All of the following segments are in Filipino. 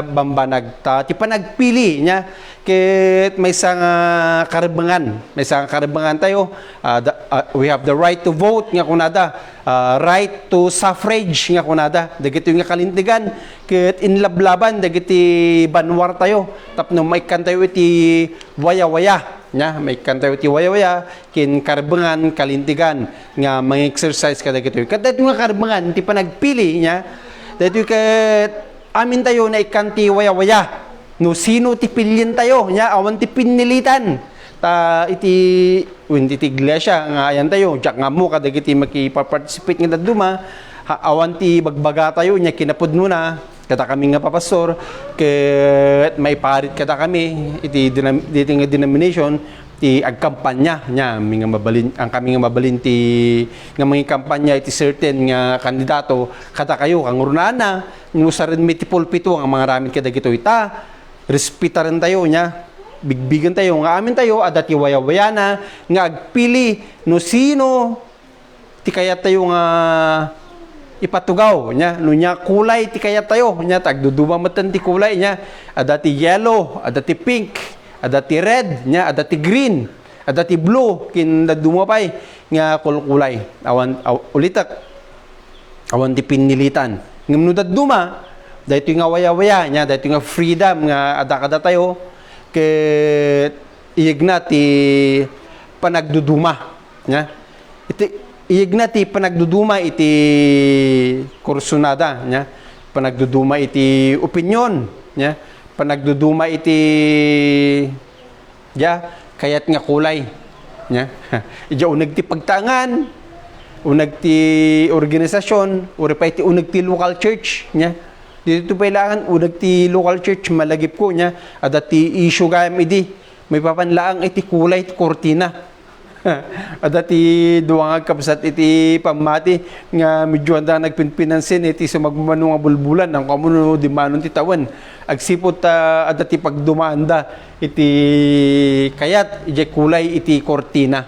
bambanag ta ti panagpili nya ket may isang karabangan tayo. We have the right to vote nga kunada, right to suffrage nga kunada, dagiti nga kalintigan ket inlablaban dagiti banwar tayo tapno may kan tayo iti waya-waya nya, may kan tayo iti waya-waya kin karabangan kalintigan nga mang-exercise kadagito ket nga karabangan ti panagpili nya dito ket amin tayo na ikanti waya-waya. No sino ti pilyin tayo, nya awan ti pinilitan. Ta iti ti iglesia nga ayan tayo, jak nga mo kadagiti makipa-participate nga daduma, awan ti bagbaga tayo nya kinapudno na kada kami nga papastor ket may parit kada kami iti nga denomination ti agkampanya nya mi nga mabalin ang kami nga mabalin ti nga mga kampanya iti certain nga kandidato kada kayo kang runana ngusarin mi ti pulpito ang mga ramin kadagito ita respetaran tayo nya bigbigan tayo nga amin tayo adati waya-wayana nga agpili no sino ti kayat tayo nga ipatugaw nya no nya kulay ti kayat tayo nya tagduduma matan ti kulay nya adati yellow adati pink adati red nya adati green adati blue kin dumapay nga kulkulay ulitak awan ti pinilitan ngem no daduma dayto nga waya-waya nya dayto nga freedom nga ada tayo ket iyegna ti panagduduma nya iyegna ti panagduduma iti kursunada nya panagduduma iti opinyon nya panagduduma iti kayat nga kulay nya ija uneg ti pagtangan uneg ti organisasyon uri pa iti uneg ti local church nya dito pailangan uneg ti local church malagip ko nya ada ti issue gayam idi may papanlaang iti kulay ti kortina ada ti duwang kapsat iti pamati nga medyo anda nagpinpinansin iti sumagmano nga bulbulan ang kamuno di manon ti tawan agsipot ada ti pagdumaanda iti kayat iti kulay iti kortina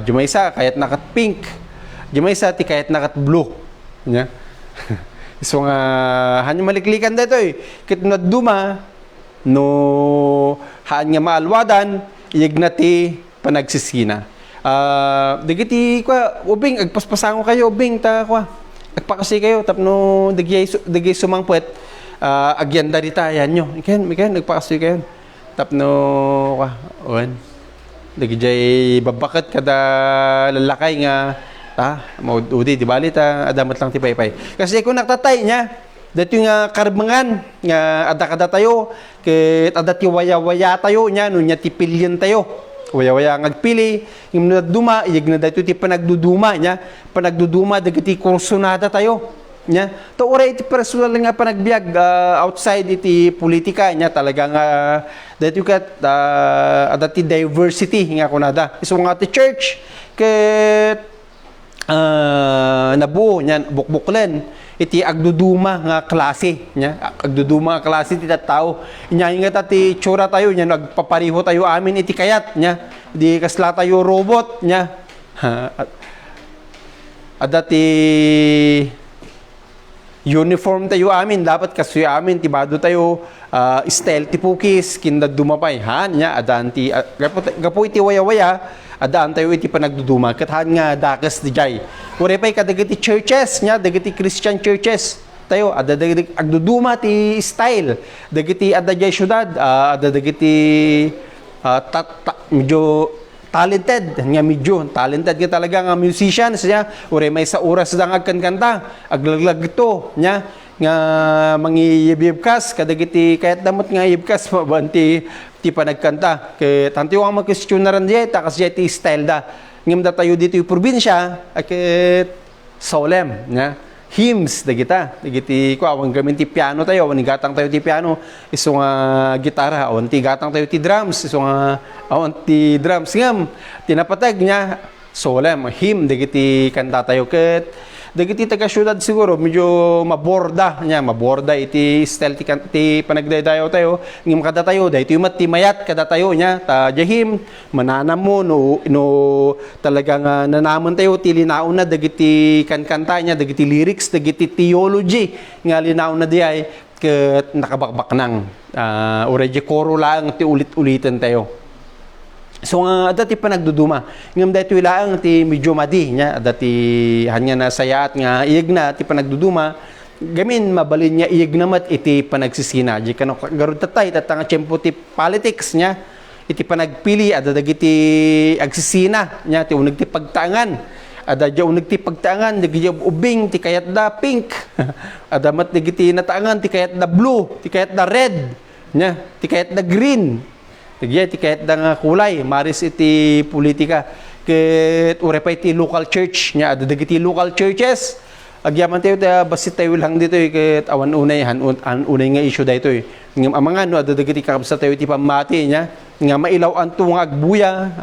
jumaysa kayat nakat pink jumaysa ti kayat nakat blue nya so nga hanyo maliklikan dito ket no duma no haan nga maalwadan iyeg na ti panagsisina. Dagiti kwa ubing agpaspasango kayo ubing ta kwa. Agpakasi kayo tapno dagay sumangpet agyanda rita yan nyo. Ikan agpakasi kayo. Tapno kwa on. Dagijay babakat kada lalakay nga maudi di bali ta adamat lang ti paypay. Kasi kung naktatay niya dito nga karbangan nga ada tayo ket ada ti waya-waya tayo nya no nya ti pilyen tayo. Waya-waya ang agpili, yung duma, iyag na dito ti panagduduma nya, panagduduma dagiti kursunada tayo nya. To oray iti personal nga panagbiag outside iti politika nya talagang dito kat adati diversity nga kunada. Isu nga ti church ket nabuo nya bukbuklen iti agduduma nga klase nya agduduma nga klase ti tao nya nga ti tsura tayo nya nagpapariho tayo amin iti kayat nya di kasla tayo robot nya adati uniform tayo amin dapat kasoy amin ti bado tayo style ti pukis kinda dumapay nya adanti gapo iti waya-waya adaan tayo iti panagduduma ket nga dakas di jay uri pay kadagiti churches nya dagiti Christian churches tayo ada dagiti agduduma ti style dagiti ada jay syudad ada dagiti medyo talented nga medyo talented nga talaga nga musicians nya uri may sa oras dang agkankanta aglaglag ito nya nga mangiyibkas kadagiti kayat damot nga yibkas mabanti ti panagkanta ket tantiyo ang magkwestiyonaran diay ta kasi ti style da ngem da tayo dito yung probinsya ket solemn nya hymns dagiti ko awan gamin ti piano tayo awan gatang tayo ti piano isu nga gitara awan ti gatang tayo ti drums isu nga awan ti drums ngem tinapatag nya solemn hymn dagiti kanta tayo ket dagiti taga syudad siguro medyo maborda iti style ti panagdaydayo tayo ngem kada tayo dayto yung mayat kada tayo nya ta jahim mananam mo no talagang nanamon tayo ti linaon na dagiti kankanta nya dagiti lyrics dagiti theology nga linaon na diay ket nakabakbak nang already koro lang ti ulit-ulitan tayo. So nga dati pa nagduduma. Ngam dati lang ti medyo madi nya dati hanya na sayaat nga iyeg na ti panagduduma. Gamin mabalin niya iyeg namat iti panagsisina. Di kano garud tatay tatanga tiyempo ti politics nya iti panagpili ada dagiti agsisina nya ti uneg ti pagtaangan. Ada jaw nagtipagtaangan, dagi ubing, ti kayat da pink. Ada mat dagiti nataangan, ti kayat da blue, ti kayat da red, nya, ti kayat da green. Dagi ti kayat da nga kulay, maris iti politika. Ket ure pa iti local church, nya, ada dagiti local churches. Agyaman tayo, basit tayo lang dito, ket awan unay, han unay nga issue dito. Ngam amanga no, ada dagiti kakabsa tayo iti pamati, nya. Nga mailaw anto nga agbuya,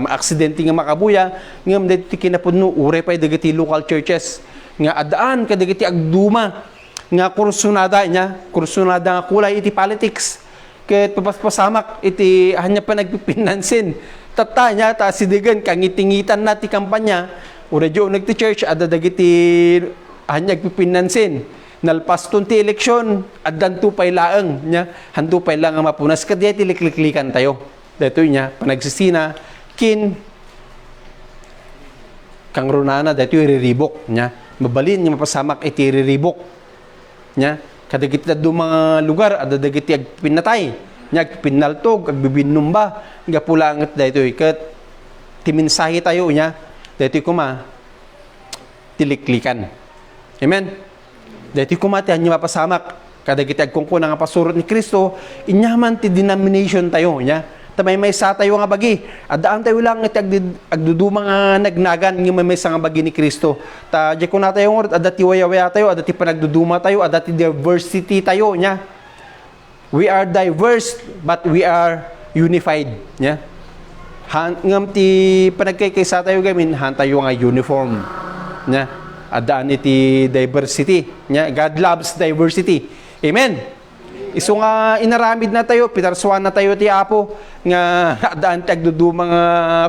maaksidente nga makabuya, ngam dito kinapudno, ure pa dagiti local churches, nga adaan kadagiti agduma, nga kursunada nga kulay iti politics, ket papaspasamak iti hanya pa nagpipinansin, tata nya, ta sidigan, kangitingitan na ti kampanya, ure jo nagti church, ada dagiti hanya nagpipinansin, nalpaston ti eleksyon at danto pay laeng nya hanto pay lang ang mapunas kadya ti likliklikan tayo daytoy nya panagsisina kin kang runana daytoy riribok nya mabalin nya mapasamak iti riribok nya kadagiti dadto mga lugar ada dagiti agpinatay nya agpinaltog agbibinumba gapulanget daytoy ket ti mensahe tayo nya daytoy kuma tiliklikan. Amen. Dati kumatihan niya mapasamak, kadagiti agkungkuna nga pasurot ni Kristo, inyaman ti denomination tayo, nya. Tamay may sa tayo nga bagi, adaan tayo lang iti agduduma nga nagnagan, nga may sa nga bagi ni Kristo. Ta, di ko na tayo nga, adati waya-waya tayo, adati panagduduma tayo, adati diversity tayo, nya. We are diverse, but we are unified, nya. Ngam ti panagkaykaysa tayo gamin, han tayo nga uniform, nya. Adaan iti diversity nya. God loves diversity. Amen. Isu nga inaramid na tayo, pinarsuan na tayo ti Apo nga adaan ti agduduma nga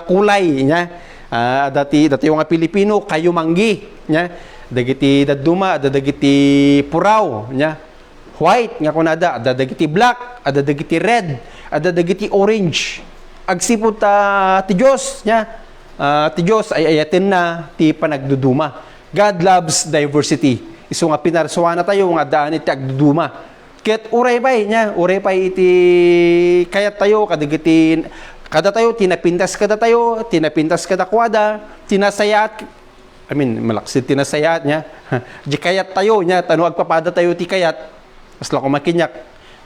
kulay nya. Dati yung nga Pilipino kayo manggi nya. Dagiti daduma, dagiti puraw nya. White nga kunada, dagiti black, dagiti red, dagiti orange. Agsipot ti Dios nya. Ti Dios ay ayaten na ti panagduduma. God loves diversity. Isu nga pinarsuan na tayo nga daan iti agduduma. Ket uray pay nya, uray pay iti kayat tayo kadagiti kada tayo tinapintas kada kwada, tinasayat malaksid tinasayat nya. Di kayat tayo nya tano agpapada tayo ti kayat. Kasla ko makinyak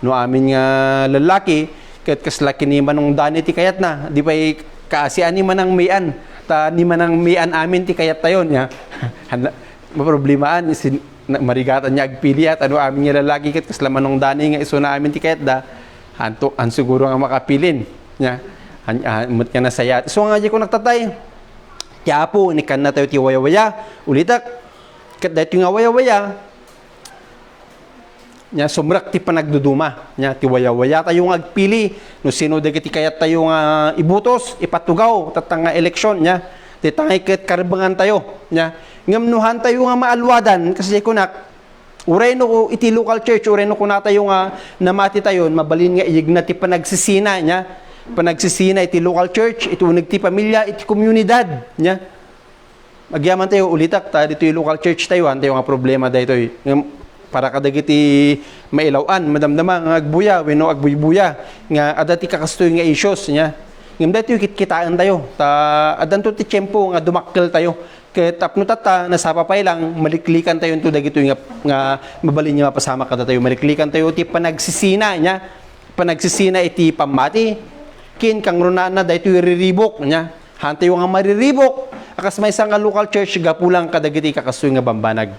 no amin nga lalaki ket kaslaki ni manong dani ti kayat na. Di pay kaasian ni manang mayan. Ta ni manang mian amin ti kayat tayon nya. Maproblemahan marigatan niya agpili at ano amin nga lalaki ket kaslaman nung dani nga iso na amin ti kayat da hanto an siguro nga makapilin nya mut nga nasaya. So nga di ko nagtatay ti Apo ni kan na tayo ti waya-waya ulitak ket daytoy nga waya-waya nya sumrak ti panagduduma nya ti waya-waya tayo nga agpili no sino dagiti kayat tayo nga ibutos ipatugaw tatanga eleksyon nya ti tangay ket karbangan tayo nya ngamnuhan tayo nga maalwadan kasi kunak uray no iti local church uray no kuna tayo nga namati tayon mabalin nga iyeg na ti panagsisina nya panagsisina iti local church iti uneg ti pamilya iti komunidad nya agyaman tayo ulitak ta dito yung local church tayo nga problema daytoy para kadagiti mailawan madamdama nga agbuya wenno agbuybuya nga adati kakastoy nga issues nya ngem dati kitaan tayo ta adanto ti tiempo nga dumakkel tayo ket tapno tata nasapapay lang maliklikan tayo to dagito nga mabalin nya mapasama kada tayo maliklikan tayo ti panagsisina nya panagsisina iti pamati kin kang runana dayto riribok nya hantayo nga mariribok akas may nga local church gapulang kadagiti kakastoy nga bambanag.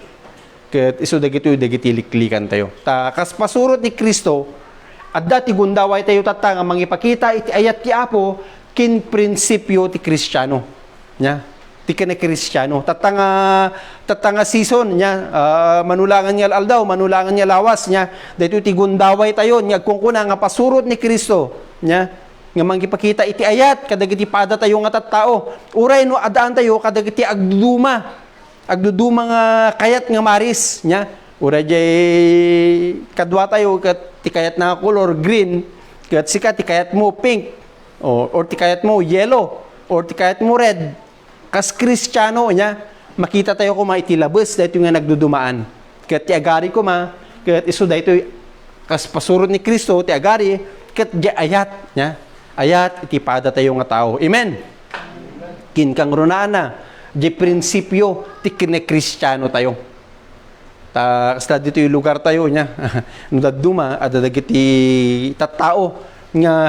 Ket isu dagiti liklikan tayo. Ta kas pasurot ni Kristo adda ti gundaway tayo tata nga mangipakita iti ayat ti Apo kin prinsipyo ti Kristiyano. Nya ti ken Kristiyano tatanga season nya manulangan nya aldaw manulangan nya lawas nya daytoy ti gundaway tayo nya kungkuna nga pasurot ni Kristo nya nga mangipakita iti ayat kadagiti pada tayo nga tattao. Uray no adaan tayo kadagiti agduduma nga kayat nga maris nya ura jay kadwa tayo kat tikayat na color green, kat sika tikayat mo pink, or tikayat mo yellow, or tikayat mo red. Kas Kristiyano niya, makita tayo ko maitilabas dahil yung nga nagdudumaan. Kat ti agari ko kat iso dahil kas pasurod ni Kristo, ti agari, kat di ayat niya. Ayat, itipada tayo nga tao. Amen? Kin kang runana, di prinsipyo, ti kine-Kristiyano tayo. Kasta dito yung lugar tayo niya. Nudaduma, adadagiti tattao, nga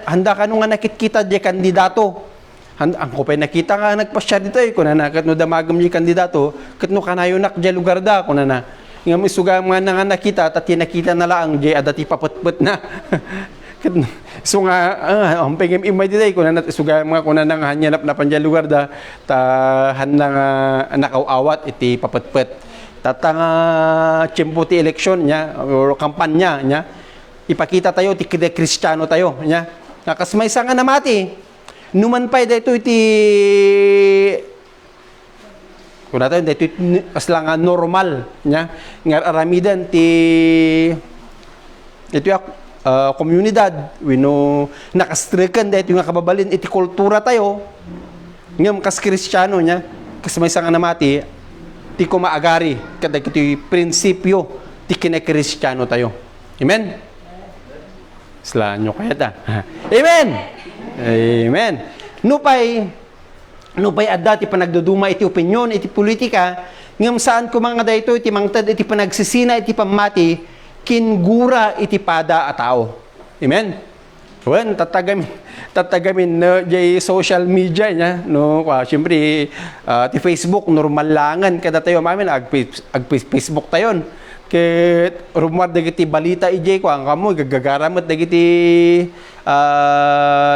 handa ka nung nga nakikita di kandidato. Ang ko pa'y nakita nga nagpasya dito kung na kat no damagam di kandidato, kat no kanayo nak di lugar da, kung na nga misuga nga nga nakita, tati nakita na lang, di adati paputput na. So nga, ang pengem imay dito, kung na suga mga kung na nga hanyanap na pandya lugar da, handa nga nakawawat, iti paputput. Tatang tiyempo ti eleksyon niya, o kampanya niya, ipakita tayo, ti Kristiyano tayo, niya. Nakas may nga namati, numan pa dito iti kung natin dito kasla nga normal nya nga aramidan ti ito yung komunidad wino nakastrikan dito nga kababalin iti kultura tayo ngam kas Kristiyano nya kas may nga namati ti kumaagari kada iti prinsipyo ti kine-Kristiyano tayo. Amen. Sla nyo kaya ta. Amen. Amen. Nupay adda ti panagduduma iti opinyon iti politika ngem saan ko mga dayto iti mangted iti panagsisina iti pamati kingura iti pada a tao. Amen. Wen tatagamin no jay social media nya no syempre ti Facebook normal langan kada tayo mamin ag Facebook tayon. Ket rumar dagiti balita ijay ko ang kamo gagagaramot dagiti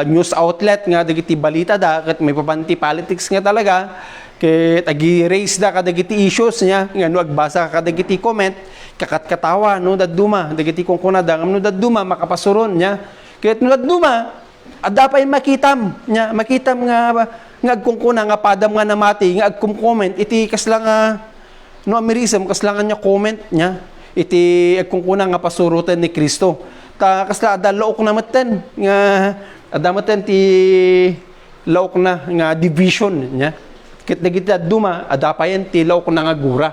news outlet nga dagiti balita da ket may papanti politics nga talaga ket agi-raise da kadagiti issues nya ngano agbasa ka kadagiti comment kakat-katawa no dadduma dagiti kungkunada ngam no dadduma makapasuron nya ket no dadduma adda pay makitam nga agkungkuna nga padam nga namati nga agkum-comment iti kasla nga no amirism kaslangan niya comment niya iti agkungkuna nga pasurutan ni Kristo ta kasla ada laok na maten nga ada maten ti laok na nga division niya ket dagiti duma ada payen ti laok na nga gura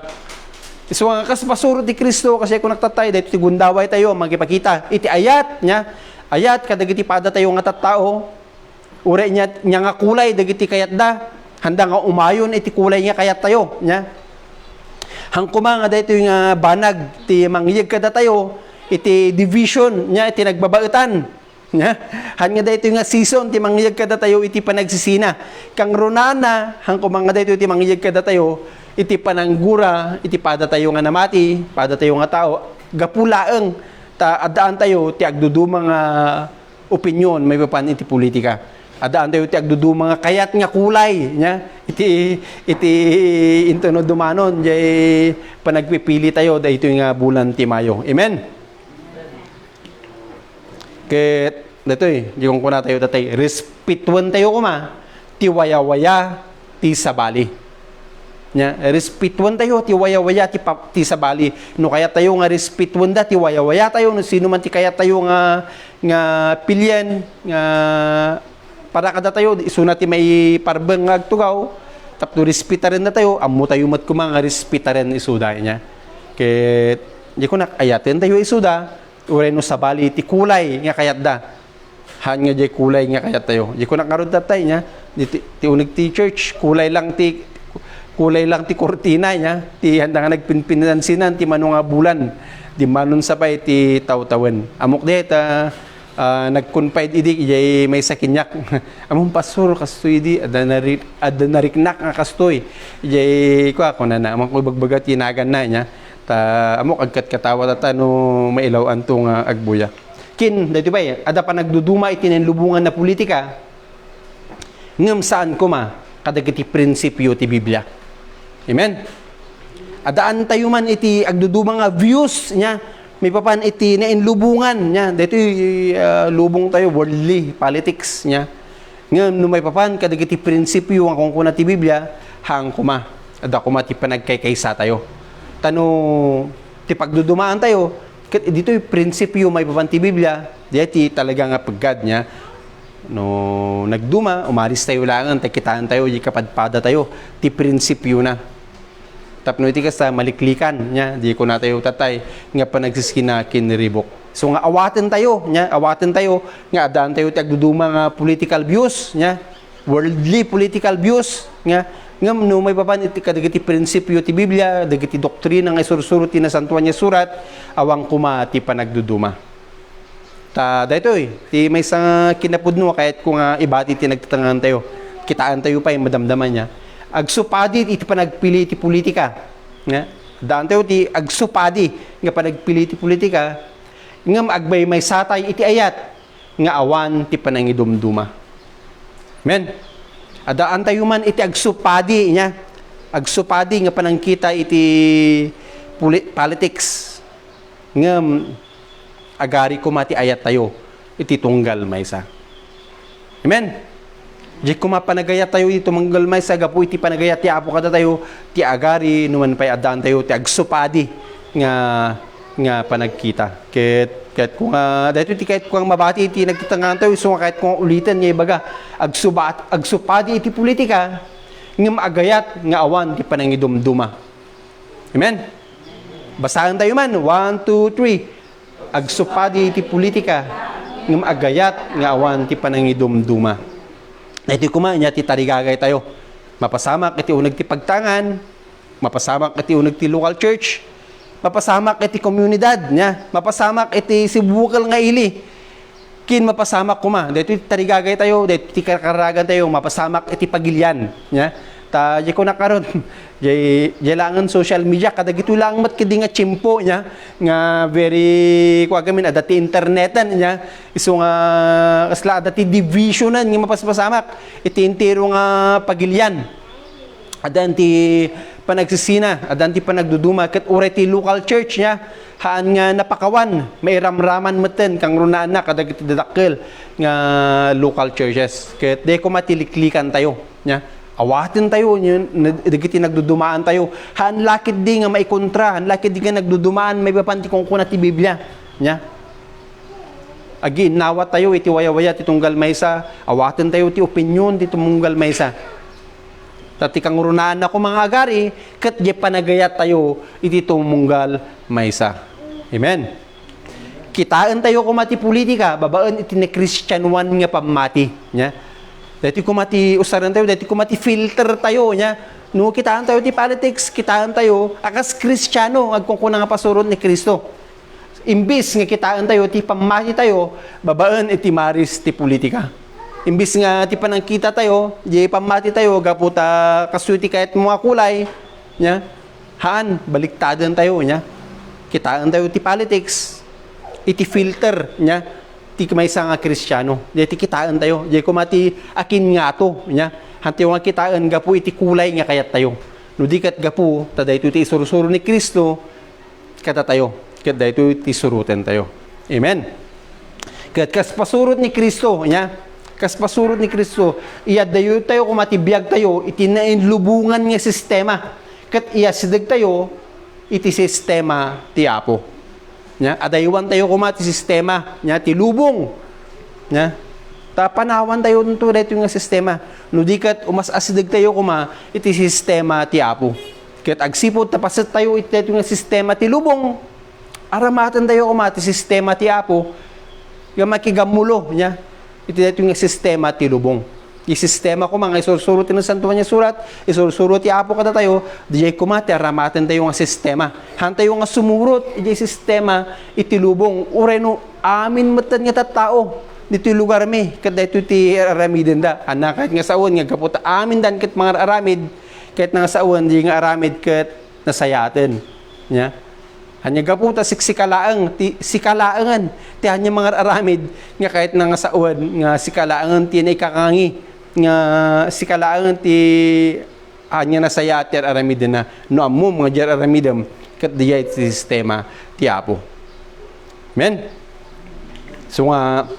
so nga kas pasuro ti Kristo kasi kung nagtatay dahil ti gundaway tayo magipakita iti ayat niya ayat kadagiti pada tayo nga tattao ure niya nga kulay dagiti kayat da handa nga umayon iti kulay niya kayat tayo niya hangkuma nga dito yung banag ti mangyeg kada tayo iti division nya iti nagbabaetan nya han nga dito yung season ti mangyeg kada tayo iti panagsisina kang runana hangkuma nga dito iti mangyeg kada tayo iti pananggura iti pada tayo nga namati pada tayo nga tao gapulaeng ta adaan tayo ti agduduma nga opinyon may papan iti politika. Adaan tayo ti agduduma nga kayat nga kulay nya iti intono dumanon jay panagpipili tayo dayto nga bulan ti Mayo. Amen. Ket datoy di kung kuna tayo tatay respetwan tayo kuma ti waya-waya ti sabali. Nya respetwan tayo ti waya-waya ti sabali. No kaya tayo nga respetwan da ti waya-waya tayo no sino man ti kaya tayo nga pilyen nga para kada tayo isuna ti may parbeng nga agtugaw tapno respetaren na tayo ammo tayo mat kumanga respetaren isuda niya ket di ko nakayaten tayo isuda uray no sabali ti kulay nga kayat da han nga jay kulay nga kayat tayo di ko nakaron tatay niya ti unig ti church kulay lang ti kortina niya ti handa nga nagpinpinansinan ti mano nga bulan di manon sapay ti tawtawen amok deta nag-confide idi ijay may sakinyak among pastor kastoy di ada nariknak nga kastoy ijay ko ako na among bagbaga tinagan na niya ta amok agkat katawa ta no mailaw antong agbuya kin dito ba ada pa nagduduma itinenlubungan na politika ngem saan kuma kadagiti prinsipyo ti Biblia. Amen. Adaan tayo man iti agduduma nga views niya may papan iti nainlubungan niya. Dito lubong tayo, worldly politics niya. Ngayon, no may papan, kadagiti prinsipyo ang kung ti Biblia, hang kuma. Ada kuma ti panagkaykaysa tayo. Tano, Ti pagdudumaan tayo, ket dito yung prinsipyo may papanti Biblia, dito talaga nga paggad niya, no, nagduma, umalis tayo langan, kitaan tayo, di kapadpada tayo, ti prinsipyo na. Tapno iti kasta maliklikan, niya, di ko na tayo tatay, nga panagsisina kiniribok. So nga awaten tayo, nga adaan tayo ti agduduma nga political views, niya, worldly political views, nga no may papan iti kadagiti prinsipyo ti Biblia, dagiti doktrina nga isursurot ti nasantuan niya surat, awang kuma ti panagduduma. Ta daytoy, ti may sa kinapudno kahit kung ibati ti nagtatangan tayo, kitaan tayo pa yung madamdaman niya. Agsupadi iti panagpili ti politika. Nga daan tayo ti agsupadi nga panagpili ti politika, nga agbay may satay iti ayat nga awan ti panangidumduma. Amen. Adaan tayo man iti agsupadi niya. Agsupadi nga panangkita iti politics. Nga agari ko mati ayat tayo iti tunggal maysa. Amen. Di kumapanagayat tayo iti tunggal maysa gapu iti panagayat ti apo kada tayo ti agari numan pay adaan tayo ti agsupadi nga panagkita. Kahit kung dahito ti kahit kung mabati iti nagtitangan tayo so kahit kung ulitan niya ibaga agsupadi iti politika nga maagayat nga awan ti panangidumduma. Amen. Basahan tayo man 1 2 3. Agsupadi iti politika nga maagayat nga awan ti panangidumduma. Iti kuma niya ti tarigagay tayo. Mapasamak iti uneg ti pagtangan, mapasamak iti uneg ti local church, mapasamak iti komunidad niya, mapasamak iti sibukal nga ili. Kin mapasamak kuma, dito tarigagay tayo, dito ti karkaragan tayo, mapasamak iti pagilyan niya. Ta di ko nakaron jay langan social media kadagito lang mat kidi nga chimpo niya nga very kuwa gamin adati internetan niya isu nga kasla adati divisionan nga mapaspasamak iti entero nga pagilyan. Adan ti panagsisina, adan ti panagduduma ket uray ti local church niya haan nga napakawan may ramraman meten kang runaan na kadagiti dadakkel nga local churches ket de ko matiliklikan tayo niya. Awatin tayo, dagiti nagdudumaan tayo. Haan lakit di nga maikontra, haan lakit di nga nagdudumaan, may papanti kung kuna ti Biblia. Nya? Again, nawat tayo, iti waya-waya, ti tunggal maysa. Awatin tayo, ti opinyon, ti tunggal maysa. Tati kang urunaan ako mga agari, kat di panagayat tayo, iti tunggal maysa. Amen. Kitaan tayo kumati politika, babaan iti na Christianuan nga pamati. Nya? Dati kumati usaran tayo, dati kumati filter tayo nya. No kitaan tayo ti politics, kitaan tayo akas Kristiyano agkungkuna nga pasurot ni Kristo. Imbis nga kitaan tayo ti pamati tayo, babaan iti maris ti politika. Imbis nga ti panangkita tayo, di pamati tayo gaputa kasuti kahit mga kulay nya. Haan baliktadan tayo nya. Kitaan tayo ti politics, iti filter nya. Ti may nga Kristiyano. Di kitaan tayo. Di kumati akin nga to. Nya. Hanti yung kitaan gapu iti kulay nga kayat tayo. No di kat gapu, tada ito iti isurusuro ni Kristo, kata tayo. Kata ito iti surutan tayo. Amen. Kat kas pasurot ni Kristo, nya. Kas pasurot ni Kristo, iya dayo tayo kumati biyag tayo, iti nainlubungan nga sistema. Kat iya sidag tayo, iti sistema ti Apo. Nya adaywan tayo kumati sistema nya ti lubong nya ta panawan tayo nito dito nga sistema no dikat umas asidag tayo kuma iti sistema ti Apo ket agsipod tapasat tayo iti nga sistema ti lubong aramatan tayo kumati sistema ti Apo nga makigamulo nya iti dito nga sistema ti lubong. I-sistema ko mga isursurot ng santuan niya surat, isursurot ti Apo kada tayo, dijay kumati, aramatan tayo nga sistema. Han tayo nga sumurot, iti sistema, itilubong, uray no, amin matan nga tattao, dito lugar mi, kada ito ti aramidin da. Anak, kahit nga saon, nga kaputa, amin dan kat mga aramid, kahit nga saon, di nga aramid kat nasayaten. Nya? Hanya gaputa sikalaang, sikalaangan, ti hanya mga aramid, nga kahit nga saon, nga sikalaangan, ti na ikakangi, nga sikalaangan ti anya na saya ti aramid na no ammo mga jar aramidam ket diay ti sistema ti Apo. Amen. So nga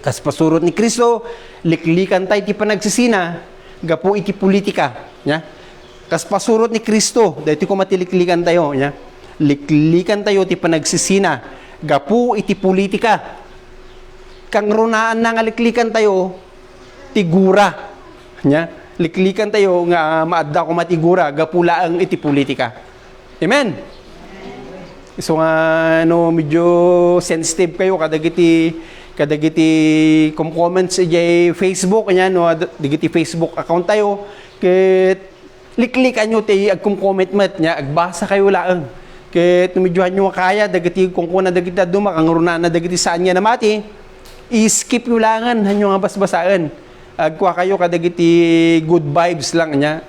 kas pasurot ni Kristo liklikan tay ti panagsisina gapu iti politika nya. Kas pasurot ni Kristo daytoy ko matiliklikan tayo nya. liklikan tayo ti panagsisina, gapu iti politika. Kang runaan na nga liklikan tayo, tigura. Nya, liklikan tayo nga maadda ko matigura, gapula ang iti politika. Amen? So nga, medyo sensitive kayo, kadagiti comments ijay Facebook, nya, digiti Facebook account tayo, ket liklikan nyo tayo, comment nya, agbasa kayo laang. Ket medyohan nyo kaya, dagiti kung kuna dagiti duma, kang runaan na dagiti saan nga namati, i-skip nyo langan, hanyo nga basbasaan. Agkwa kayo kadagiti good vibes lang niya.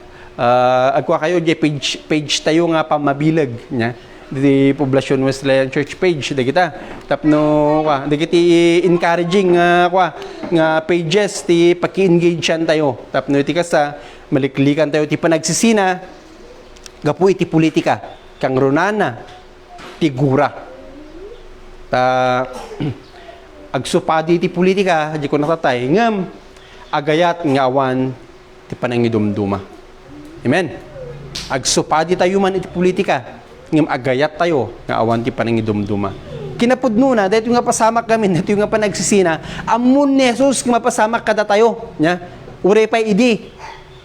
Agkwa kayo di page tayo nga pamabilag niya. Di Poblacion Wesleyan Church page dagita. Tapno dagiti encouraging nga pages ti paki-engagean tayo. Tapno iti kasa maliklikan tayo ti panagsisina gapu iti politika kang runana ti gura. Agsupadi iti politika di ko natatay ngam agayat nga awan ti panangidumduma. Amen. Agsupadi tayo man iti politika, ngam agayat tayo nga awan ti panangidumduma. Kinapudno na dahito nga pasamak kami, dahito nga panagsisina, amun ni Jesus nga mapasamak kada tayo, nya. Ure pay idi.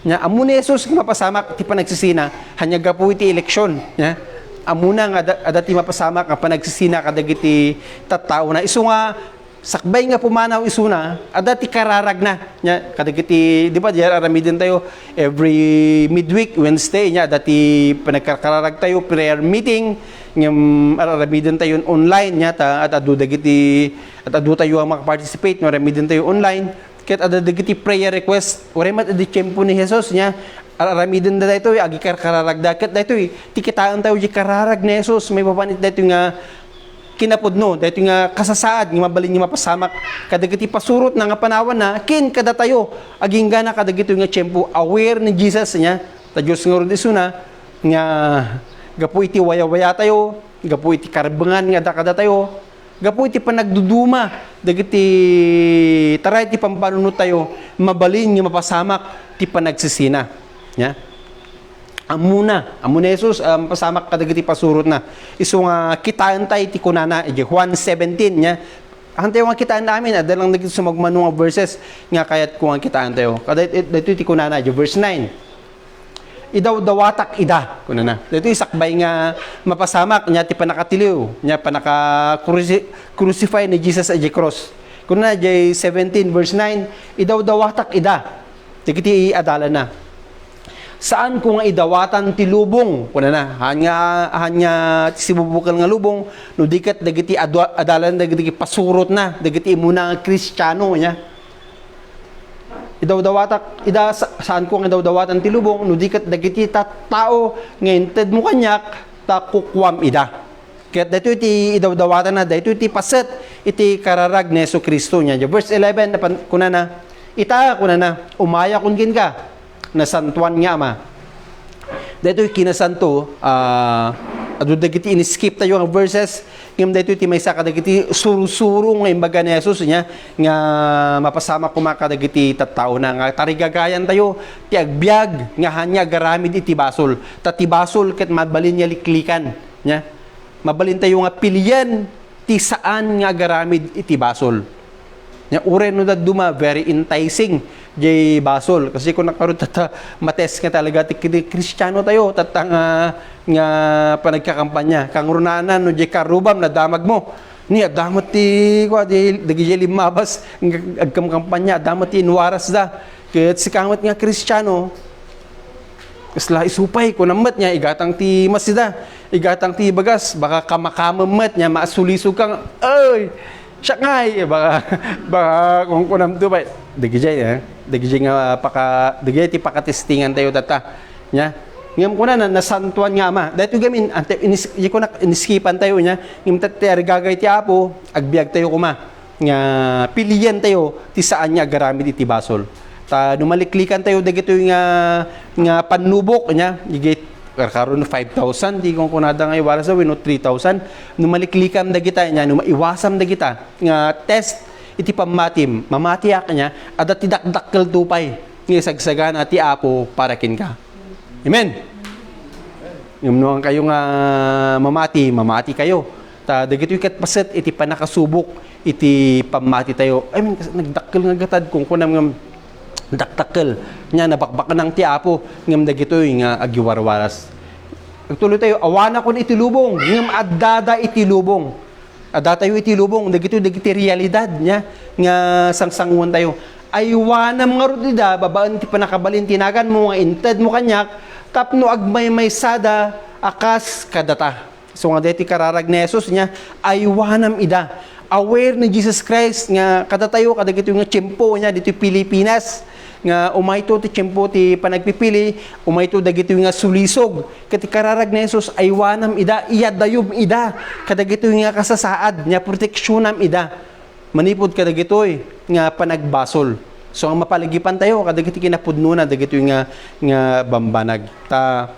Nya amun ni Jesus nga mapasamak ti panagsisina, hanya gapu iti eleksyon, nya. Amuna nga adati mapasamak nga panagsisina kadagiti tattao na isu nga sakbay nga pumanaw isuna, adati kararag na. Nya, kadagiti, di ba, diyan aramidin tayo every midweek, Wednesday, nya, adati panagkararag tayo, prayer meeting, ng aramidin tayo online, nya, at adu tayo ang makaparticipate, aramidin tayo online, kaya adadagiti prayer request, oremat adi tiyempo ni Jesus, nya, aramidin na tayo, agi kararag dakat tayo, tikitaan tayo, di kararag ni Jesus, may papanit tayo nga, kinapudno dahito nga kasasaad nga mabalin nga mapasamak kadagiti pasurot na nga panawan na kin kada tayo aging gana kadagito nga tiyempo aware ni Jesus nya ta Dios nga ron isuna nga gapu iti waya-waya tayo gapu iti karbengan nga kada tayo gapu iti panagduduma dagiti taray ti pampanunot tayo mabalin nga mapasamak ti panagsisina nya. Amuna Jesus, pasamak kadagiti pasurot na. Isu nga kitaan tayo ti kunana, Juan 17 nya. Hantay nga kitaan namin, adalang nagito sa magmano nga verses nga kayat ko nga kitaan tayo. Kada dito ti kunana, verse 9. Idaw dawatak ida kunana. Dito isakbay nga mapasamak nya ti panakatiliw, nya panaka crucify ni Jesus sa cross. Kunana 17 verse 9, idaw dawatak ida. Digiti adalan na. Saan ko nga idawatan ti lubong kuna na hanya sibubukal nga lubong no diket dagiti adalan dagiti pasurot na dagiti imuna nga Kristiyano nya idawdawatak ida saan ko nga idawdawatan ti lubong no diket dagiti tao nga inted mo kanyak ta kukwam ida ket dayto iti idawdawatan na dayto iti paset iti kararag ni Jesucristo nya verse 11 kuna na ita kuna na umaya kun kin ka na santuan nga ama. Dito kinasanto, adu dagiti in-skip tayo ang verses, ngam dito iti may saka dagiti suru-suru nga imbaga ni Jesus nya nga mapasama kumaka dagiti tattao na nga tarigagayan tayo ti agbyag nga hanya garamid iti basol. Ta ti basol ket mabalin nya liklikan nya. Mabalin tayo nga pilian ti saan nga garamid iti basol. Nya ure no duma very enticing jay basol kasi kung nakaroon tata mates nga talaga ti Kristiyano tayo tatang nga panagkakampanya kang runanan no jay karubam na damag mo ni adamot ti kwa di dagi limabas agkam kampanya adamot ti inwaras da ket si kamot nga Kristiyano isla isupay ko namat nya igatang ti masida igatang ti bagas baka kamakamamet nya maasulisog kang ay siya ngay baka kung kunam to ba digijay nga digijay ti pakatestingan tayo tata nya ngam kuna na nasantuan nga ama dahito gamin ante ko na iniskipan tayo nya ngim tatter gagay ti apo agbiag tayo kuma nga piliyan tayo ti saan nya garamid iti basol ta numaliklikan tayo dagito nga panubok nya digit karon 5,000 di kung kunada nga iwala sa wino 3,000 numaliklikam dagita nya maiwasam dagita nga test iti pamatim mamatiak nya ada tidakdakkel tupay nga sagsagana ti apo para kin ka. Amen. Ngumnuan kayo nga mamati kayo. Ta dagitoy ket paset iti panakasubok iti pamati tayo. I mean nagdakkel nga gatad kung kunam nga daktakkel nya nabakbakan ng tiapo ngem dagitoy nga agiwarwaras. Agtuloy tayo awana kon iti lubong ngem addada iti lubong. Adda tayo iti lubong dagitoy dagiti realidad nya nga sangsanguan tayo. Aywanam nga rudida babaan ti panakabalin tinagan mo nga inted mo kanyak tapno agmay sada akas kadata. So nga deti kararag ni Jesus nya aywanam ida. Aware ni Jesus Christ nga kadatayo kadagito nga tiyempo nya dito Pilipinas nga umayto ti tiyempo ti panagpipili umayto dagito nga sulisog ket kararag ni Jesus aywanam ida iyadayom ida kadagito nga kasasaad nya proteksyonan ida manipod kadagitoy nga panagbasol. So ang mapaligipan tayo kadagiti kinapudno na dagito nga bambanag ta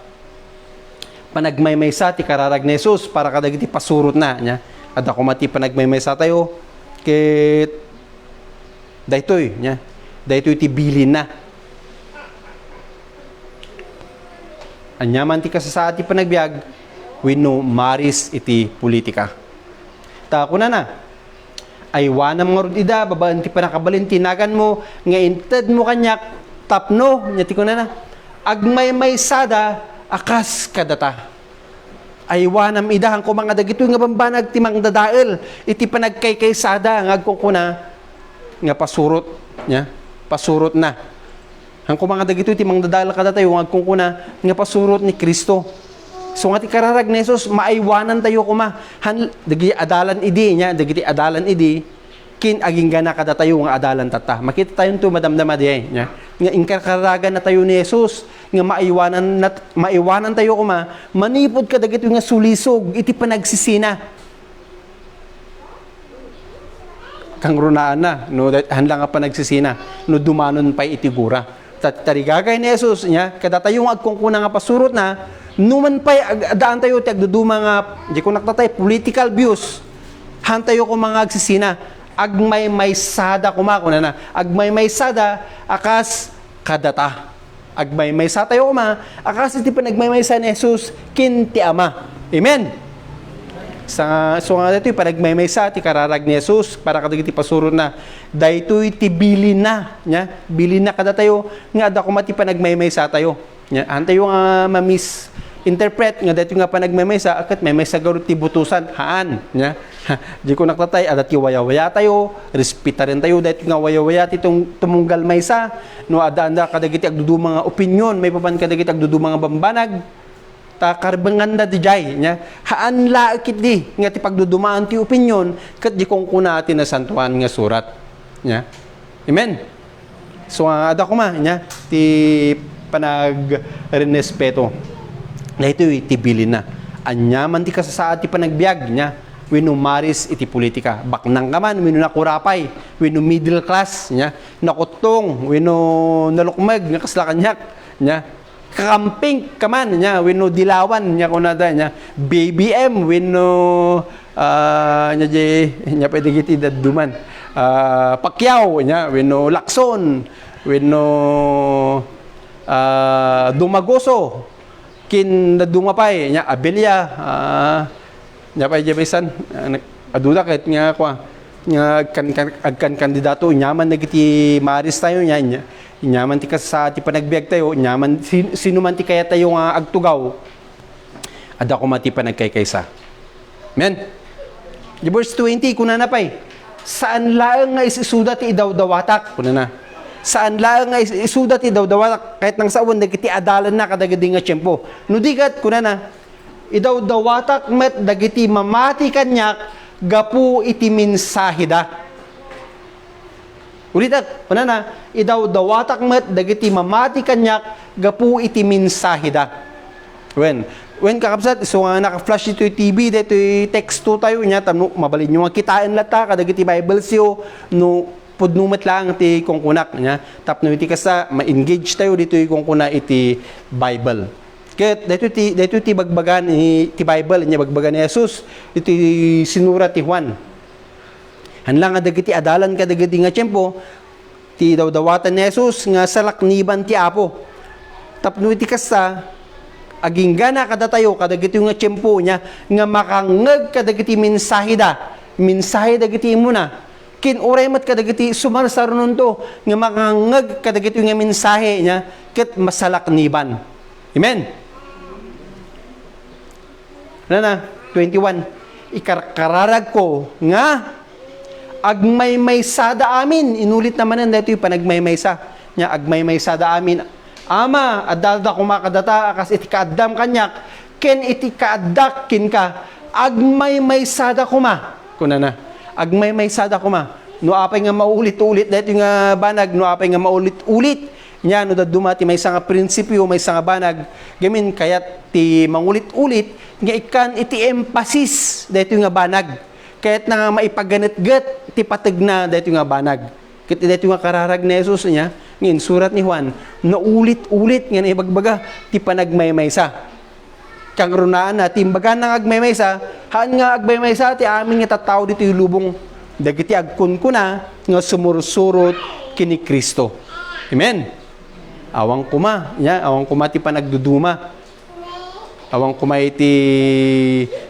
panagmaymaysa ti kararag ni Jesus para kadagiti pasurot na nya adda kumati panagmaymaysa tayo ket daytoy nya daytoy ti bilin na anyaman ti kasasaad ti panagbiag wenno maris iti politika ta kunana aywanam nga rod ida babaan ti panakabalin tinagan mo nga inted mo kanyak tapno nya ti kunana agmaymaysada akas kadata. Aywanam idahan ko mga dagito nga bambanag timang dadael iti panagkaykaysada nga agkukuna nga pasurot nya pasurot na. Hangko mga dagito timang dadael kadatayo nga agkukuna nga pasurot ni Kristo. So nga ti kararag ni Jesus maaywanan tayo kuma dagiti adalan idi nya dagiti adalan idi kin aging gana kadatayo nga adalan tata. Makita tayo to madamdama di nya nga inkararagan na tayo ni Jesus nga maiwanan tayo kuma manipod ka dagito nga sulisog iti panagsisina kang runaan na no hanlang nga panagsisina no dumanon pa iti gura tarigagay ni Jesus nya kada tayo nga agkungkuna nga pasurot na numan pa daan tayo ti agduduma nga di ko naktatay political views han tayo ko mga agsisina agmaymaysada kuma kuna na agmaymaysada akas kadata agmaymaysa tayo kuma akas iti panagmaymaysa ni Jesus kinti Ama. Amen. So nga dito panagmaymaysa ti kararag ni Jesus para kadagiti pasurot na daytoy ti bilin na nya bilin na kada tayo nga adda kumati panagmaymaysa tayo nya antayo nga mamis interpret nga daytoy nga panagmaymaysa akat maymaysa garo ti butusan haan nya di ko naktatay adat yung waya-waya tayo respetarin tayo dahil nga waya-waya titong tumunggal maysa no ada kadagiti agdudu mga opinyon may papan kadagiti agdudu mga bambanag ta karbangan da dijay nya haan laakit di nga ti pagdudumaan ti opinyon ket di kong kuna ti nasantuan nga surat nya amen. So ada ko ma nya ti panag respeto na ito ti bilin na anyaman ti kasasaad ti panagbiag nya wenno maris iti politika baknang kaman wenno nakurapay wenno middle class nya nakutong wenno nalukmeg nga kasla kanyak nya kakamping kaman nya wenno dilawan nya kunada nya BBM wenno nya je nya pwede giti dadduman Pacquiao nya wenno Lacson wenno Dumagoso kin dumapay nya Abelia nya pa jebesan aduda ket nga kwa nga kan kandidato nyaman nagiti maris tayo nya nyaman ti sa ti panagbiag tayo nyaman sino man ti kaya tayo nga agtugaw ada ko mati panagkaykaysa. Amen. Di verse 20 kunana pay saan laeng nga isuda ti idawdawatak kunana saan laeng nga isuda ti idawdawatak kahit nang saon dagiti adalan na kadagiti nga tiempo no digat kunana idawdawatak met dagiti mamati kanyak gapu iti minsahida. Ulitat, na idawdawatak met dagiti mamati kanyak gapu iti minsahida. When kakabsat so nga naka-flash ito yung TV dito yung text to tayo nya tano mabalin nyo nga kitain lata kadagiti Bible siyo no pudnumet lang ti kungkunak nya tapno iti kasa ma-engage tayo dito yung kungkuna iti Bible. Ket dito ti bagbagan ti Bible nya bagbagan ni Jesus dito sinurat ti Juan. Hanlang nga dagiti adalan kadagiti nga tiempo ti dawdawatan ni Jesus nga salakniban ti Apo. Tapno iti kasta aging gana kadatayo kadagiti nga tiyempo niya nga makangeg kadagiti mensahe dagiti muna kin uray mat kadagiti sumarsarunon to nga makangeg kadagiti nga mensahe niya ket masalakniban. Amen. Na 21 ikararag ko nga agmaymaysada amin. Inulit naman ang dito yung panagmaymaysa nya agmaymaysada amin. Ama, adada kumakadata akas iti kaaddam kanyak ken iti kaaddak kin ka agmaymaysada kuma. Kuna na. Agmaymaysada kuma. No apay nga maulit-ulit dito nga banag, no apay nga maulit-ulit nya no dadumati may nga prinsipyo, may nga banag gamin kayat ti mangulit-ulit nga ikan iti emphasis dito nga banag. Kahit na maipaganit-gat, ti patag na dito nga banag. Kahit dito nga kararag na Jesus niya, ngayon, surat ni Juan, naulit-ulit nga na ibagbaga, ti panagmaymaysa. Kang runaan na, timbaga nang agmaymaysa, haan nga agmaymaysa, ti amin nga tattao dito yung lubong, dagiti agkun ko na, nga sumursurot kini Kristo. Amen. Awang kuma, awang kuma ti panagduduma. Awang kumay iti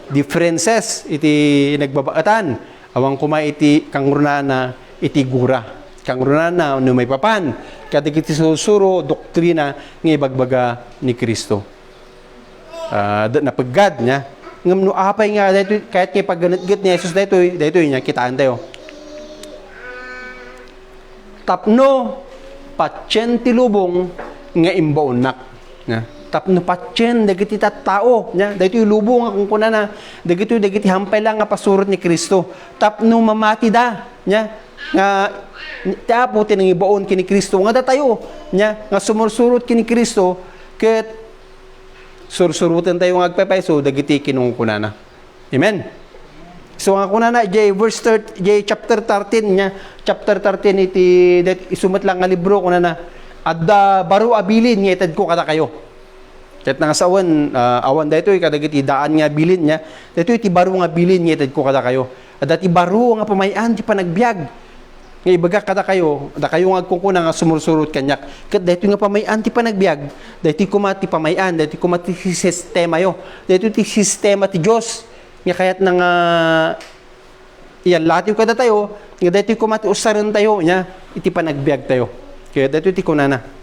differences, iti nagbabaatan. Awang kumay iti kangrunana, iti gura. Kangrunana, no may papan. Kadagiti susuro, doktrina, ng ibagbaga ni Kristo. Napaggad niya. Ngam no apay nga, dito, kahit kay pagganit-git ni Jesus, dito niya, kitaan tayo. Tapno, patsyen ti lubong, nga imbaunak. Tapno patyen dagiti tattao nya dayto yung lubong nga kung kuna na dagiti hampay lang nga pasurot ni Kristo tapno mamati da nya nga tapo tinang ibaon kini Kristo nga datayo nya nga sumursurot kini Kristo ket sursurutan tayo nga agpapayso dagiti kinungkunana. Amen. So nga kunana verse 30 chapter 13 nya chapter 13 iti isumat lang nga libro kunana adda baro abilin nga ited ko kada kayo. Kahit nga sa awan dito kadagiti daan nga bilin niya, dito iti baro nga bilin nga ited ko kada kayo. At iti baro nga pamayan ti panagbiag. Nga ibaga kada kayo, da kayo nga agkungkuna nga sumursurot kanyak. Kat dito nga pamayan ti panagbiag, dito kumati pamayan, dito kumati sistema yo. Dito ti sistema ti Dios. Nga kayat nang iyan latiw kada tayo, nga dito kumati usaran tayo nya, iti panagbiag tayo. Kaya dito iti kunana.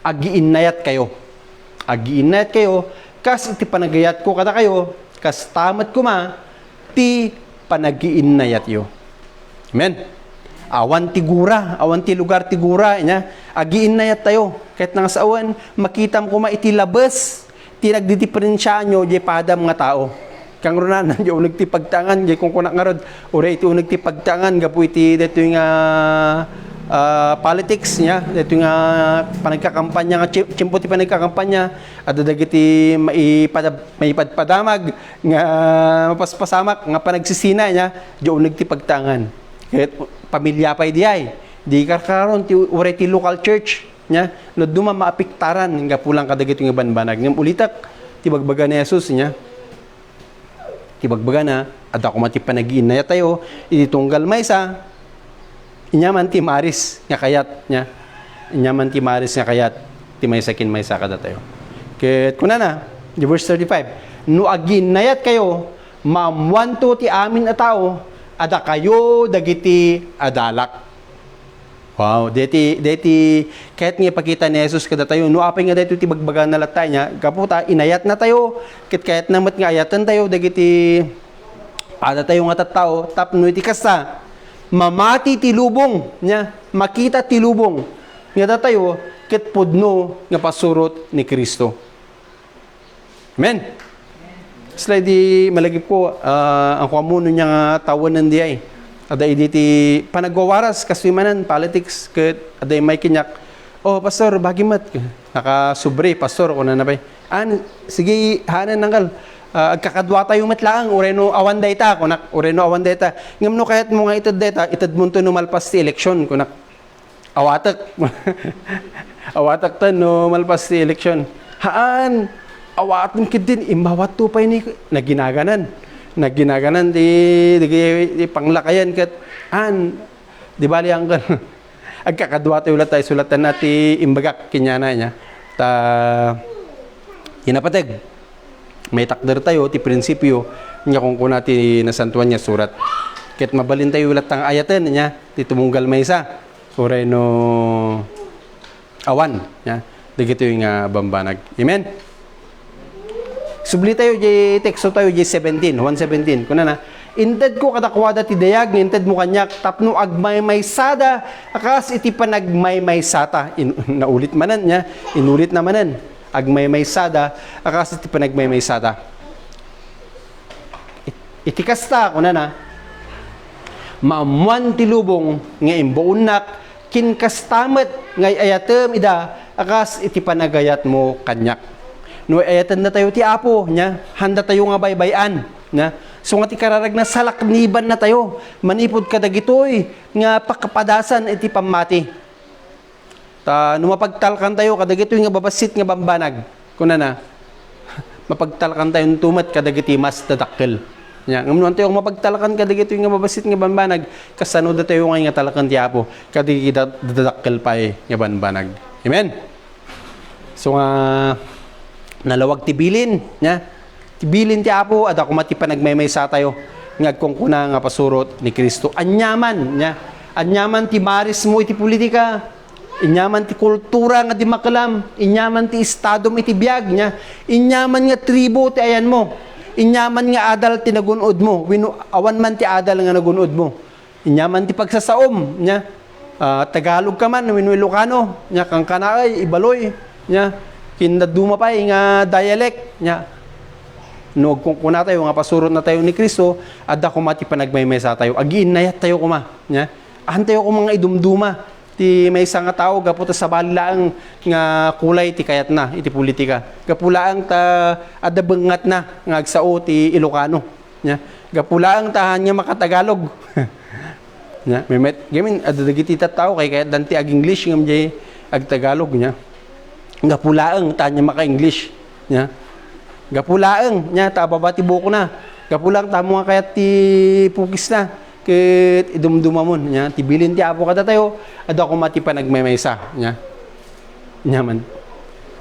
Agiinayat kayo, kas iti panagayat ko kada kayo, kas tamat ko ti panagiinayat yo. Amen. Awan ti lugar ti gura, agiinayat tayo, kahit nang sa awan, makitam ko iti labas, ti nagdidiferensyaan nyo, di padam nga tao. Kang runanan, di unag ti pagtangan, di kung kunak nga rod, uri iti unag ti pagtangan, gapu iti dito yung politics niya, dito nga panagkakampanya nga chimpo ti panagkakampanya at dagiti maipadpadamag nga mapaspasamak nga panagsisina niya diyo uneg ti pagtangan. Ket pamilya pay di karkaron ti uray ti local church niya no duma maapiktaran nga pulang kadagiti nga banbanag ngem ulitak ti bagbaga ni Jesus niya. Ti bagbaga na adda ko mati panagiinaya tayo iti tunggal maysa inyaman ti maris nga kayat nya. Inyaman ti maris nga kayat ti may sakin may saka tayo. Ket kunana, di verse 35. No aginayat kayo, mamwanto ti amin a tao, ada kayo dagiti adalak. Wow, deti kahit nga ipakita ni Jesus kada tayo, no apay nga dito ti bagbaga na latay nya, kaputa inayat na tayo, kahit namat nga ayatan tayo dagiti ada tayo nga tattao, tapno iti kasta mamati ti lubong nya makita ti lubong nga tayo ket pudno nga pasurot ni Kristo. Amen. Slide di malagip ko ang kuamuno nya nga tawanan di ay ada iditi panagwawaras kasuimanan politics ket ada may kinyak oh pastor bagimat nakasubre pastor kuno na bay sige hanan nanggal agkakadwa tayo matlaang ureno awan data kunak ureno awan data ngamno kahit mo nga itad data itad mo to malpas ti eleksyon kunak awatak awatak tan no malpas ti eleksyon haan awaton kidin imbawat to pay ni naginaganan di panglakayan ket di bali ang agkakadwa tayo sulatan nati imbagak kinyana nya ta Hinapatag. May takder tayo, ti prinsipyo, nga kung kuna ti nasantuan niya surat. Kahit mabalin tayo ulat ang ayatan niya, ti tumunggal may isa. Uray no awan. Ya. Dagito yung bambanag. Amen? Subli tayo, teksto tayo, 117. Kuna na, inted ko kadakwada ti dayag, inted mo kanyak, tapno agmay-may-sada, akas iti panagmay-may-sata. Naulit manan niya, inulit na manan. Agmay-may-sada, akas iti panagmay-may-sata. Iti kasta, kuna na, maamuan ti lubong, nga imbaunak, kinkastamet, ngay ayatem ida, akas iti panagayat mo kanyak. No ayatan na tayo ti Apo, nya, handa tayo nga baybayan, nya. So nga ti kararag na salakniban na tayo, manipod ka dagitoy, nga pakapadasan iti pamati. Mapagtalkan tayo, kadagitoy nga babasit nga bambanag. Kuna na, mapagtalkan tayo tumat kadagiti mas dadakkel. Nya, ngamunan tayo mapagtalakan kadagitoy nga babasit nga bambanag, kasano da tayo nga talakan ti Apo, kadagiti dadakkel pa nga bambanag. Amen? So nga, nalawag tibilin, nya. Tibilin ti Apo, at ako mati panagmaymaysa tayo. Ngagkong kuna nga pasurot ni Kristo. Anyaman, nya. Anyaman ti maris mo iti politika. Inyaman ti kultura nga di makalam. Inyaman ti estado iti biyag, nya. Inyaman nga tribo ti ayan mo. Inyaman nga adal ti nagunod mo. Awan man ti adal nga nagunod mo. Inyaman ti pagsasaom, nya. Tagalog ka man, wino Ilocano, nya. Kang kanaay, ibaloy, nya. Kinaduma pa nga dialect, nya. No, kung kuna tayo nga pasurot na tayo ni Kristo, adda ko mati panagmaymesa tayo. Agiin nayat tayo kuma, nya. Ahan tayo ko mga idumduma. Ti may isang nga tao gaputa sa balilaang nga kulay ti kayat na iti politika. Gapulaang ta adda bengat na nga agsao ti Ilocano, nya. Gapulaang tahan nga makatagalog. Nya, gamin adda dagiti tao kay kayat danti ag English ngam jay ag Tagalog, nya. Gapulaang tahan nga maka-English, nya. Gapulaang nya ta babati buko na. Gapulaang tamo nga kayat ti pukis na. Ket idumduma mon nya tibilin ti Apo kada tayo adda ko mati panagmaymaysa, nya.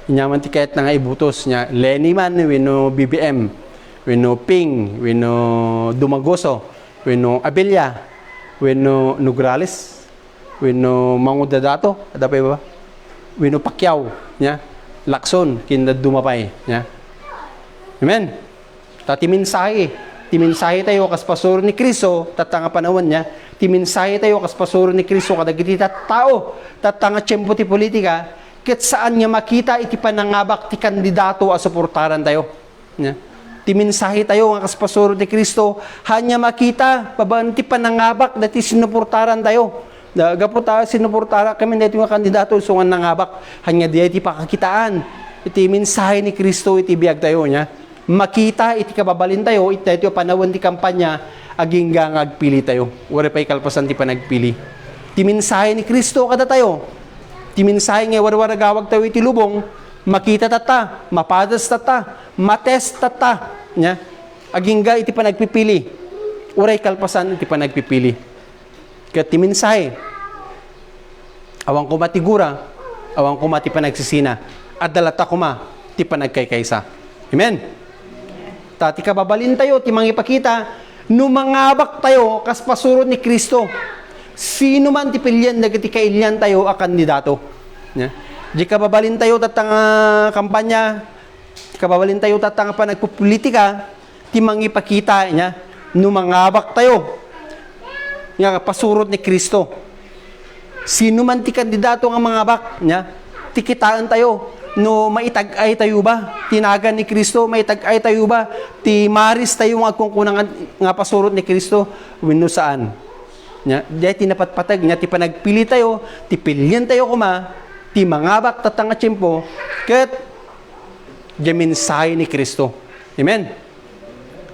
Nyaman ti kayat nga ibutos, nya. Lenny man wenno BBM, wenno Ping, wenno Dumagoso, wenno Abella, wenno Nograles, wenno Mangudadato, adda pa ba? Wenno Pacquiao, nya. Lacson kinda dumapay, nya. Amen. Timinsahe tayo kas pasuro ni Kristo tatanga panahon niya. Timinsahe tayo kas pasuro ni Kristo kadagiti tao tatanga tiyempo ti politika ket saan nga makita iti panangabak ti kandidato a suportaran tayo. Nya. Timinsahe tayo nga kas pasuro ni Kristo hanya makita babaan ti panangabak dati sinuportaran tayo. Gapo tayo sinuportara kami dati nga kandidato so nga nangabak hanya di ti pakakitaan. Iti mensahe ni Kristo iti biag tayo nya. Makita iti kababalin tayo iti ito panahon ti kampanya aging ngagpili tayo. Wari pa'y kalpasan ti panagpili. Ti mensahe ni Kristo kada tayo. Ti mensahe nga warwara gawag tayo iti lubong, makita tata, mapadas tata, mates tata, nya. Aging iti panagpipili. Uray kalpasan iti panagpipili. Kaya ti mensahe awang ko matigura, awang ko mati panagsisina, at dalata ko ma ti panagkaykaysa. Amen. Tati kababalin tayo, ti mangipakita, numangabak tayo, kas pasurot ni Kristo. Sino man ti pilyan, nagati kailyan tayo, a kandidato. Yeah. Di kababalin tayo, tatang kampanya, kababalin tayo, tatang pa nagpupolitika, ti mangipakita niya, numangabak tayo, nga pasurot ni Kristo. Sino man ti kandidato nga mangabak, niya, ti kitaan tayo, no maitag-ay tayo ba? Tinagan ni Kristo, maitag-ay tayo ba? Ti maris tayo nga kungkunang nga pasurot ni Kristo, wino saan? Nya, di tinapatpatag nya ti panagpili tayo, ti pilyan tayo kuma, ti mangabak tatanga tiyempo, ket di mensahe ni Kristo. Amen.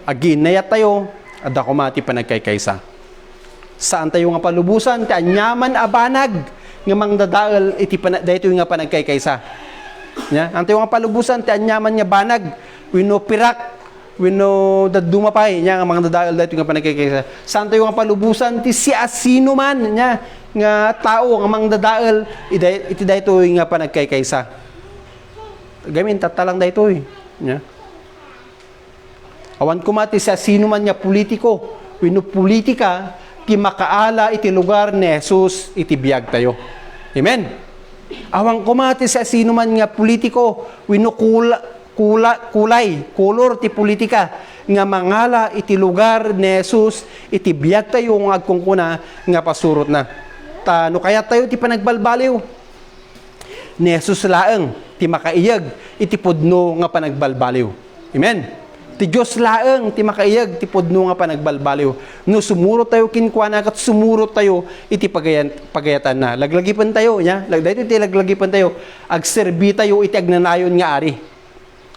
Aginayat tayo, adda kuma ti panagkaykaysa. Saan tayo nga palubusan, ti anyaman abanag nga mangdadael iti dayto nga panagkaykaysa. Nya, antayo nga palubusan ti anyaman nga banag, wino pirak, wino dadumapay nya nga mangdadael dayto nga panagkaykaysa. Saan tayo nga palubusan ti siasino man nya nga tao nga mangdadael iti dayto nga panagkaykaysa. gamin tatalang da ito nya. Awan kumati sa sino man nga politiko, wenno politika ti makaala iti lugar ni Jesus iti biyag tayo. Amen. Awan kumati sa sino man nga politiko, wenno kulor ti politika nga mangala iti lugar ni Jesus iti biyag tayo nga agkungkuna nga pasurot na. No kaya tayo ti panagbalbaliw ni Jesus laeng ti makaiyag iti pudno nga panagbalbaliw. Amen. Ti Diyos laeng ti makaiyag ti pudno nga panagbalbaliw. No sumurot tayo kinkwana kat sumurot tayo iti pagayatan na. Laglagipan tayo nya. Dahito ti laglagipan tayo. Agserbi tayo iti agnanayon nga ari.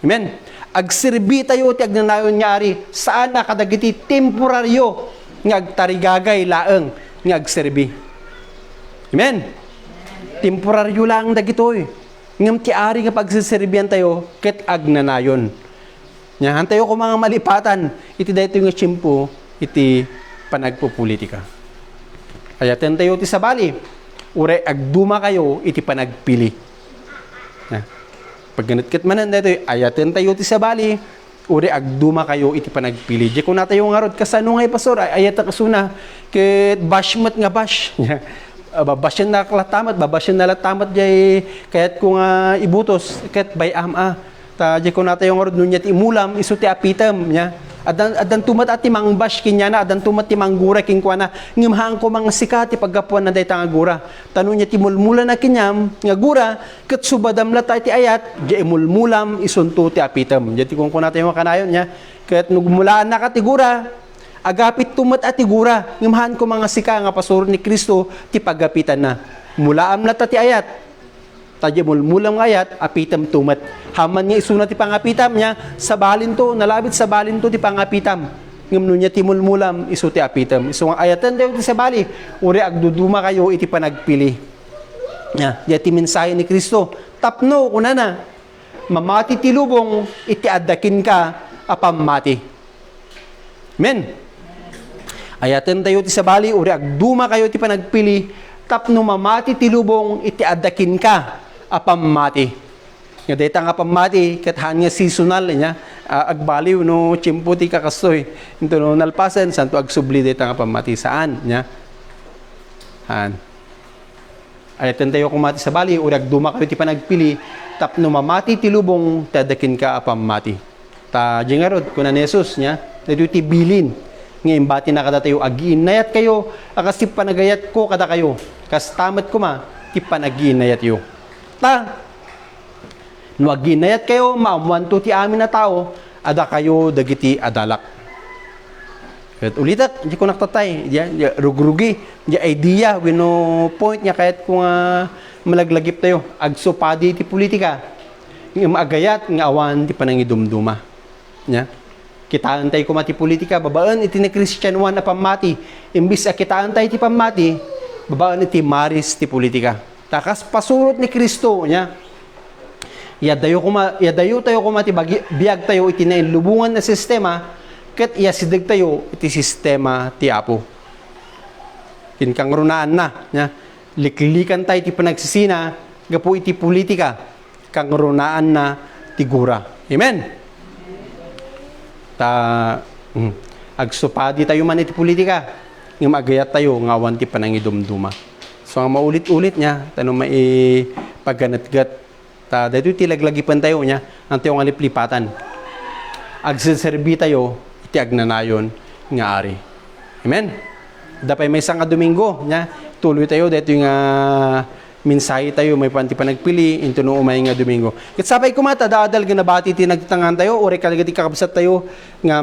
Amen. Agserbi tayo iti agnanayon nga ari. Saan na kadagiti temporaryo nga agtarigagay laeng nga agserbi. Amen. Temporaryo lang dagitoy. Ngam ti ari nga pagsiserbihan tayo ket agnanayon. Nya hantayo ko mga malipatan iti dayto nga tiyempo iti panagpopolitika. Ayaten tayo ti sabali. Ure agduma kayo iti panagpili. Na. Pag ganit ket manan dayto ayaten tayo ti sabali. Ure agduma kayo iti panagpili. Di ko na tayo nga rod kasano nga pastor ayata kasuna ket bashmat nga bash. Babasyan na klatamat, babasyan na latamat jay kayat ko nga ibutos ket bay jay ko na tayo nga rod nunya ti imulam isu ti apitam nya. Adan tumat ati mangbash kinya na adan tumat ti manggura king kuana ngimhaan ko mga sikat ti paggapuan na dayta nga gura. Tanunya ti mulmula na kinyam nga gura ket subadam la ti ayat jay mulmulam isunto ti apitam. Jay kung kuna tayo kanayon nya ket nugmulaan na katigura agapit tumat ati gura ngimhaan ko mga sika nga pastor ni Kristo ti paggapitan na. Mulaam la ti ayat tadya mulmulam ngayat, apitam tumat. Haman nga isuna ti pangapitam niya, sa balin to, nalabit sa balin to ti pangapitam. Ngam niya ti mulmulam, isu ti apitam. Isu nga ayatan daw ti sa bali, uri agduduma kayo iti panagpili. Ya ti mensahe ni Kristo. Tapno, kunana, mamati ti lubong, iti adakin ka, apam mati. Amen. Ayatan tayo ti sa bali, uri agduma kayo ti panagpili, tapno mamati ti lubong, iti adakin ka, apam mati. Nga dayta nga pamati ket han nga seasonal nya agbaliw no tiyempo ti kakastoy into no nalpasan santo agsubli dayta nga pamati saan nya han ayatan tayo kumati sa bali urag duma kayo ti panagpili tapno mamati ti lubong tadakin ka apam mati ta jengarod kunan ni Jesus nya dayto ti bilin nga imbati na kada tayo agiinayat kayo akas ti panagayat ko kada kayo kas tamet ko ma ti panagiinayat yo ta no aginayat kayo maamuanto ti amin na tao ada kayo dagiti adalak. Ket ulitat di ko naktatay rugrugi di idea wenno point nya kayat kung malaglagip tayo agsupadi ti politika nga maagayat nga awan ti panangidumduma nya kitaan tayo kumati politika babaan iti ni Christian one na pamati imbis a kitaan tayo ti pamati babaan iti maris ti politika takas pasurot ni Kristo nya yadayo tayo kumati biyag tayo iti nailubungan na sistema ket iyasideg tayo iti sistema ti Apo. Kinkang runaan na nya liklikan tayo ti panagsisina gapu iti politika kang runaan na ti gura. Amen. Agsupadi tayo man iti politika ngem agayat tayo ngawan ti panangidumduma. So ang maulit-ulit nya tanong pagganatgat ta dayto ti laglagipan tayo nya ang tayo nga liplipatan. Agsiserbi tayo iti agnanayon nga ari. Amen. Dapay may isang Domingo nya tuloy tayo dayto nga mensahe tayo may panti panagpili into no umay nga Domingo. Ket sabay kumata daadal nga nabati ti nagtangan tayo ore kalagati kakabsat tayo nga